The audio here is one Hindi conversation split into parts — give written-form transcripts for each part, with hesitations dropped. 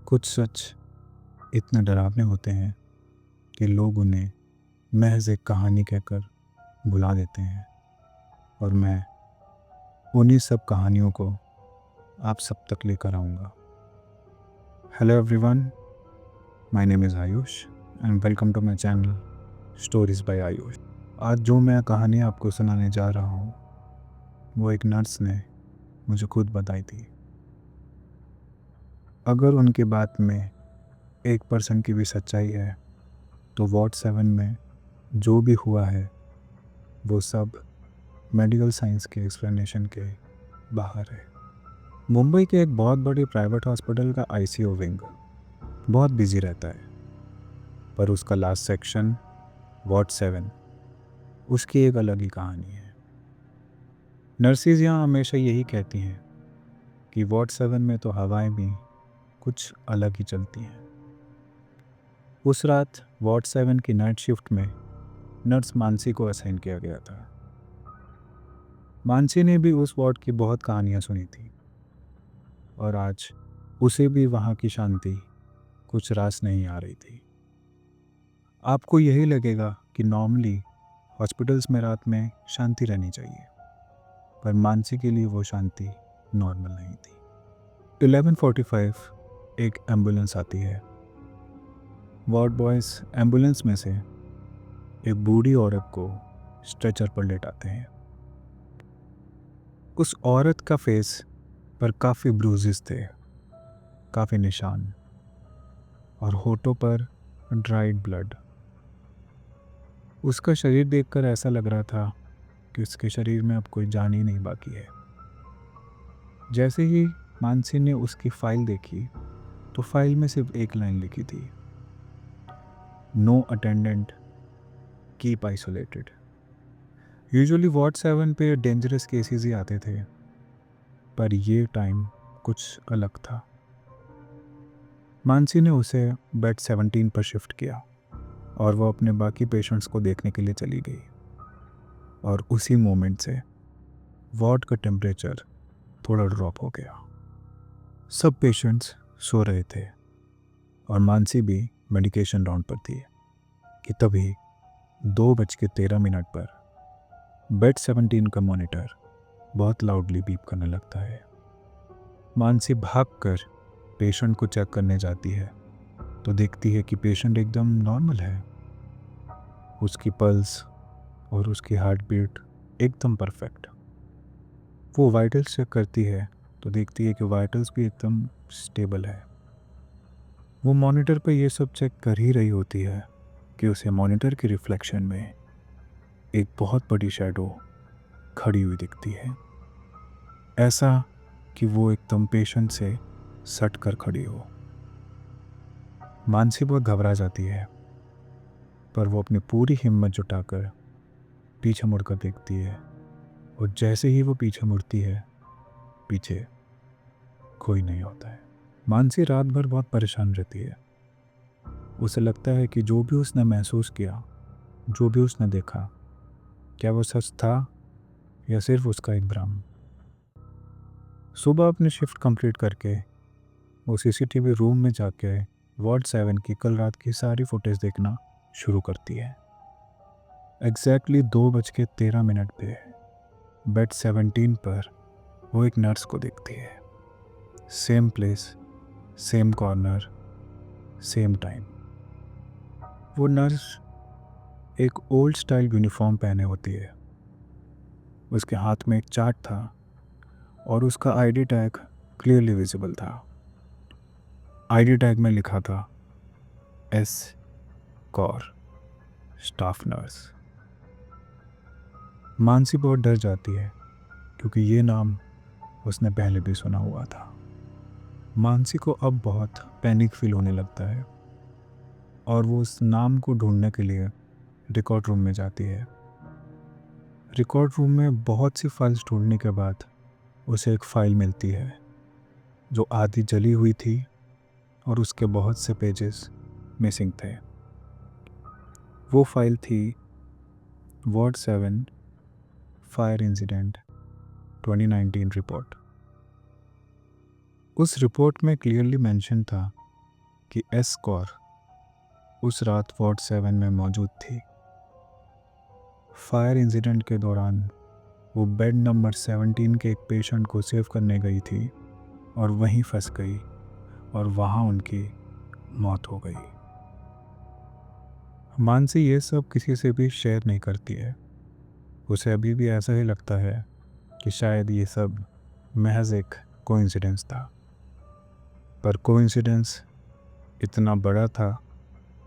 कुछ सच इतने डरावने होते हैं कि लोग उन्हें महज एक कहानी कहकर भुला देते हैं, और मैं उन्हीं सब कहानियों को आप सब तक लेकर आऊँगा। Hello everyone, my name is Ayush and welcome to my channel stories by Ayush. आज जो मैं कहानी आपको सुनाने जा रहा हूँ वो एक नर्स ने मुझे खुद बताई थी। अगर उनकी बात में 1% की भी सच्चाई है तो वार्ड 7 में जो भी हुआ है वो सब मेडिकल साइंस के एक्सप्लेनेशन के बाहर है। मुंबई के एक बहुत बड़ी प्राइवेट हॉस्पिटल का आईसीयू विंग बहुत बिजी रहता है, पर उसका लास्ट सेक्शन वार्ड 7 उसकी एक अलग ही कहानी है। नर्सिस यहाँ हमेशा यही कहती हैं कि वार्ड 7 में तो हवाएं भी कुछ अलग ही चलती हैं। उस रात वार्ड 7 की नाइट शिफ्ट में नर्स मानसी को असाइन किया गया था। मानसी ने भी उस वार्ड की बहुत कहानियाँ सुनी थी, और आज उसे भी वहाँ की शांति कुछ रास नहीं आ रही थी। आपको यही लगेगा कि नॉर्मली हॉस्पिटल्स में रात में शांति रहनी चाहिए, पर मानसी के लिए वो शांति नॉर्मल नहीं थी। 11:45 एक एम्बुलेंस आती है। वार्ड बॉयज़ एम्बुलेंस में से एक बूढ़ी औरत को स्ट्रेचर पर लेटाते हैं। उस औरत का फेस पर काफ़ी ब्रूजेस थे, काफ़ी निशान, और होठों पर ड्राइड ब्लड। उसका शरीर देखकर ऐसा लग रहा था कि उसके शरीर में अब कोई जान ही नहीं बाकी है। जैसे ही मानसी ने उसकी फाइल देखी तो फाइल में सिर्फ एक लाइन लिखी थी, no attendant, keep isolated. Usually ward 7 पे डेंजरस केसेस ही आते थे, पर ये टाइम कुछ अलग था। मानसी ने उसे बेड 17 पर शिफ्ट किया और वो अपने बाकी पेशेंट्स को देखने के लिए चली गई। और उसी मोमेंट से वार्ड का टेम्परेचर थोड़ा ड्रॉप हो गया। सब पेशेंट्स सो रहे थे और मानसी भी मेडिकेशन राउंड पर थी कि तभी 2:13 पर बेड 17 का मॉनिटर बहुत लाउडली बीप करने लगता है। मानसी भागकर पेशेंट को चेक करने जाती है तो देखती है कि पेशेंट एकदम नॉर्मल है। उसकी पल्स और उसकी हार्ट बीट एकदम परफेक्ट। वो वाइटल्स चेक करती है तो देखती है कि वाइटल्स भी एकदम स्टेबल है। वो मॉनिटर पर ये सब चेक कर ही रही होती है कि उसे मॉनिटर के रिफ्लेक्शन में एक बहुत बड़ी शैडो खड़ी हुई दिखती है, ऐसा कि वो एकदम पेशेंट से सट कर खड़ी हो। मानसी बहुत घबरा जाती है, पर वो अपनी पूरी हिम्मत जुटाकर पीछे मुड़कर देखती है, और जैसे ही वो पीछे मुड़ती है, पीछे कोई नहीं होता है। मानसी रात भर बहुत परेशान रहती है। उसे लगता है कि जो भी उसने महसूस किया, जो भी उसने देखा, क्या वो सच था या सिर्फ उसका एक भ्रम। सुबह अपनी शिफ्ट कंप्लीट करके वो सीसीटीवी रूम में जाके वार्ड 7 की कल रात की सारी फुटेज देखना शुरू करती है। एग्जैक्टली 2:13 पे बेड 17 पर वो एक नर्स को देखती है। Same place, same corner, same time. वो नर्स एक ओल्ड स्टाइल यूनिफॉर्म पहने होती है। उसके हाथ में एक चार्ट था और उसका आईडी टैग क्लियरली विजिबल था। आईडी टैग में लिखा था S Kaur, staff nurse. Mansi बहुत डर जाती है क्योंकि ये नाम उसने पहले भी सुना हुआ था। मानसी को अब बहुत पैनिक फील होने लगता है और वो उस नाम को ढूंढने के लिए रिकॉर्ड रूम में जाती है। रिकॉर्ड रूम में बहुत सी फाइल्स ढूंढने के बाद उसे एक फ़ाइल मिलती है जो आधी जली हुई थी और उसके बहुत से पेजेस मिसिंग थे। वो फाइल थी वार्ड 7 फायर इंसिडेंट 2019 रिपोर्ट। उस रिपोर्ट में क्लियरली मेंशन था कि एस कौर उस रात वार्ड 7 में मौजूद थी। फायर इंसिडेंट के दौरान वो बेड नंबर 17 के एक पेशेंट को सेव करने गई थी और वहीं फंस गई और वहाँ उनकी मौत हो गई। मानसी ये सब किसी से भी शेयर नहीं करती है। उसे अभी भी ऐसा ही लगता है कि शायद ये सब महज एक कोइंसिडेंस था, पर कोइंसिडेंस इतना बड़ा था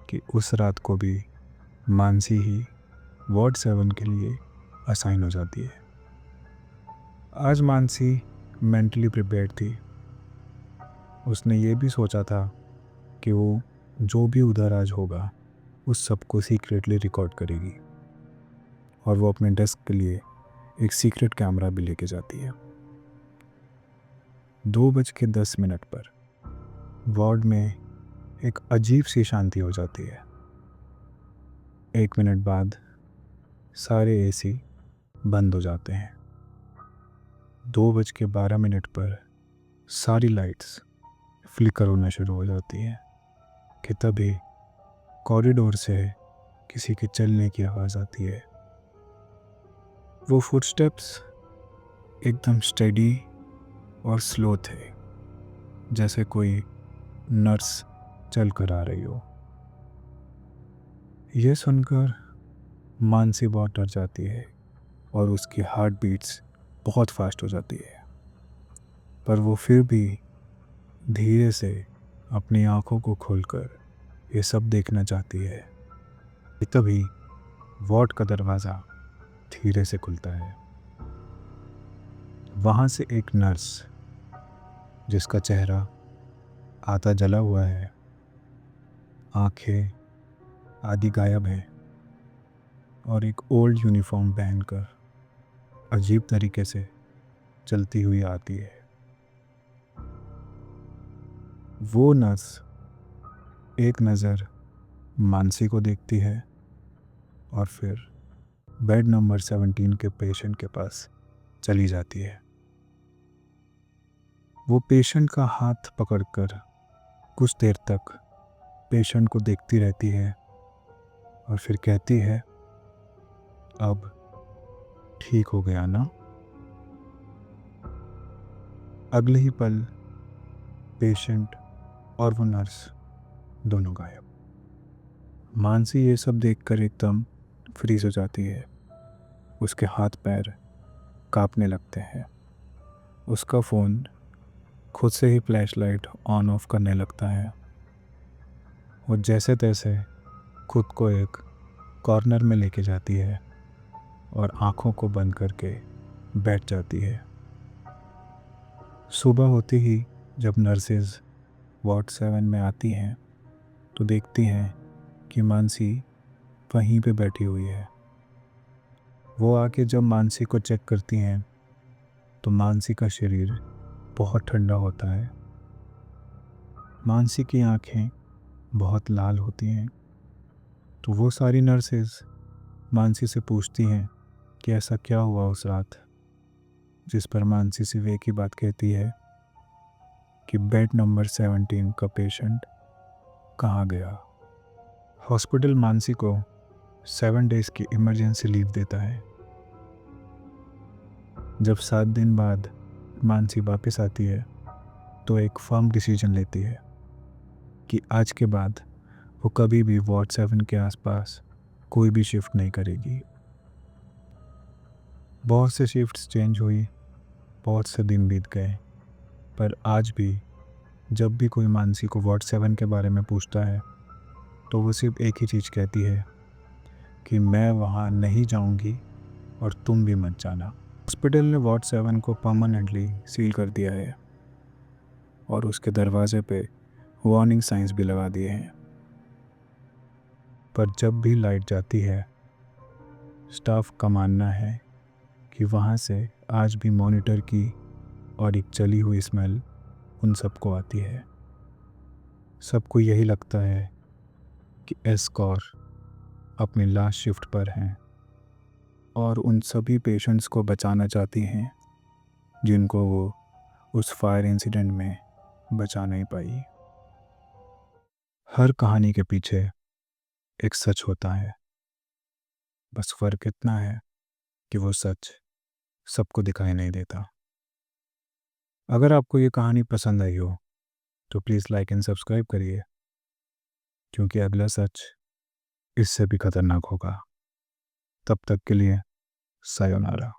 कि उस रात को भी मानसी ही वार्ड 7 के लिए असाइन हो जाती है। आज मानसी मेंटली प्रिपेयर्ड थी। उसने ये भी सोचा था कि वो जो भी उधर आज होगा उस सब को सीक्रेटली रिकॉर्ड करेगी, और वो अपने डेस्क के लिए एक सीक्रेट कैमरा भी लेके जाती है। 2:10 पर वार्ड में एक अजीब सी शांति हो जाती है। 1 मिनट बाद सारे एसी बंद हो जाते हैं। 2:12 पर सारी लाइट्स फ्लिकर होना शुरू हो जाती हैं कि तभी कॉरिडोर से किसी के चलने की आवाज़ आती है। वो फुटस्टेप्स एकदम स्टेडी और स्लो थे, जैसे कोई नर्स चल कर आ रही हो। ये सुनकर मानसी बहुत डर जाती है और उसकी हार्ट बीट्स बहुत फास्ट हो जाती है, पर वो फिर भी धीरे से अपनी आंखों को खोलकर ये सब देखना चाहती है। तभी वार्ड का दरवाज़ा धीरे से खुलता है। वहाँ से एक नर्स, जिसका चेहरा आधा जला हुआ है, आंखें आधी गायब हैं और एक ओल्ड यूनिफॉर्म पहनकर अजीब तरीके से चलती हुई आती है। वो नर्स एक नज़र मानसी को देखती है और फिर बेड नंबर 17 के पेशेंट के पास चली जाती है। वो पेशेंट का हाथ पकड़कर कुछ देर तक पेशेंट को देखती रहती है और फिर कहती है, अब ठीक हो गया ना? अगले ही पल पेशेंट और वो नर्स दोनों गायब। मानसी ये सब देखकर एकदम फ्रीज हो जाती है। उसके हाथ पैर कांपने लगते हैं। उसका फ़ोन खुद से ही फ्लैशलाइट ऑन ऑफ करने लगता है। वो जैसे तैसे खुद को एक कॉर्नर में लेके जाती है और आंखों को बंद करके बैठ जाती है। सुबह होते ही जब नर्सेज वार्ड 7 में आती हैं तो देखती हैं कि मानसी वहीं पे बैठी हुई है। वो आके जब मानसी को चेक करती हैं तो मानसी का शरीर बहुत ठंडा होता है। मानसी की आंखें बहुत लाल होती हैं। तो वो सारी नर्सेज मानसी से पूछती हैं कि ऐसा क्या हुआ उस रात, जिस पर मानसी सिर्फ एक ही बात कहती है कि बेड नंबर 17 का पेशेंट कहाँ गया। हॉस्पिटल मानसी को 7 डेज़ की इमरजेंसी लीव देता है। जब 7 दिन बाद मानसी वापस आती है तो एक फर्म डिसीजन लेती है कि आज के बाद वो कभी भी वार्ड 7 के आसपास कोई भी शिफ्ट नहीं करेगी। बहुत से शिफ्ट्स चेंज हुई, बहुत से दिन बीत गए, पर आज भी जब भी कोई मानसी को वार्ड 7 के बारे में पूछता है तो वो सिर्फ एक ही चीज़ कहती है कि मैं वहाँ नहीं जाऊँगी और तुम भी मत जाना। हॉस्पिटल ने वार्ड 7 को परमानेंटली सील कर दिया है और उसके दरवाजे पे वार्निंग साइंस भी लगा दिए हैं। पर जब भी लाइट जाती है, स्टाफ का मानना है कि वहाँ से आज भी मॉनिटर की और एक जली हुई स्मेल उन सबको आती है। सबको यही लगता है कि एस कौर अपनी लास्ट शिफ्ट पर हैं और उन सभी पेशेंट्स को बचाना चाहती हैं जिनको वो उस फायर इंसिडेंट में बचा नहीं पाई। हर कहानी के पीछे एक सच होता है, बस फ़र्क इतना है कि वो सच सबको दिखाई नहीं देता। अगर आपको ये कहानी पसंद आई हो तो प्लीज़ लाइक एंड सब्सक्राइब करिए, क्योंकि अगला सच इससे भी खतरनाक होगा। तब तक के लिए सायोनारा।